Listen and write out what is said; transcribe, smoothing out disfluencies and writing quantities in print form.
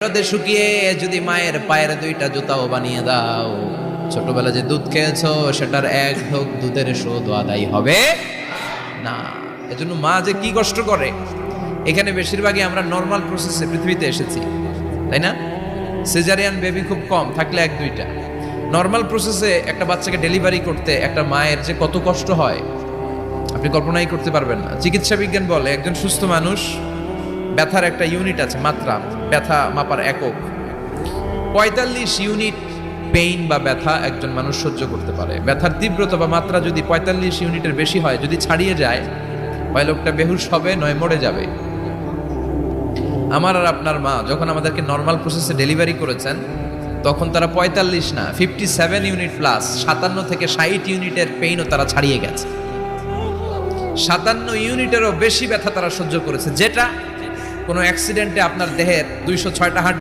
রোদে শুকিয়ে যদি মায়ের পায়ের দুইটা জুতাও বানিয়ে দাও, ছোটবেলা যে দুধ খেয়েছো সেটার এক ঢোক দুধের শোধ আদায় হবে না। এজন্য মা যে কি কষ্ট করে। এখানে বেশিরভাগই আমরা নর্মাল প্রসেসে পৃথিবীতে এসেছি, তাই না? সিজারিয়ান বেবি খুব কম, থাকলে এক দুইটা। নর্মাল প্রসেসে একটা বাচ্চাকে ডেলিভারি করতে একটা মায়ের যে কত কষ্ট হয় আপনি কল্পনাই করতে পারবেন না। চিকিৎসা বিজ্ঞান বলে একজন সুস্থ মানুষ ব্যথার একটা ইউনিট আছে, মাত্রা, ব্যথা মাপার একক। ৪৫ ইউনিট পেইন বা ব্যথা একজন মানুষ সহ্য করতে পারে। ব্যথার তীব্রতা বা মাত্রা যদি ৪৫ ইউনিটের বেশি হয়, যদি ছাড়িয়ে যায়, হয় লোকটা বেহুশ হবে, নয় মরে যাবে। আমার আর আপনার মা যখন আমাদেরকে নর্মাল প্রসেসে ডেলিভারি করেছেন, তখন তারা ৪৫ না 57 ইউনিট প্লাস ৫৭ থেকে ৬০ ইউনিটের পেইনও তারা ছাড়িয়ে গেছে। ৫৭ ইউনিটেরও বেশি ব্যথা তারা সহ্য করেছে, যেটা কোনো অ্যাক্সিডেন্টে আপনার দেহের ২০৬টা হাড়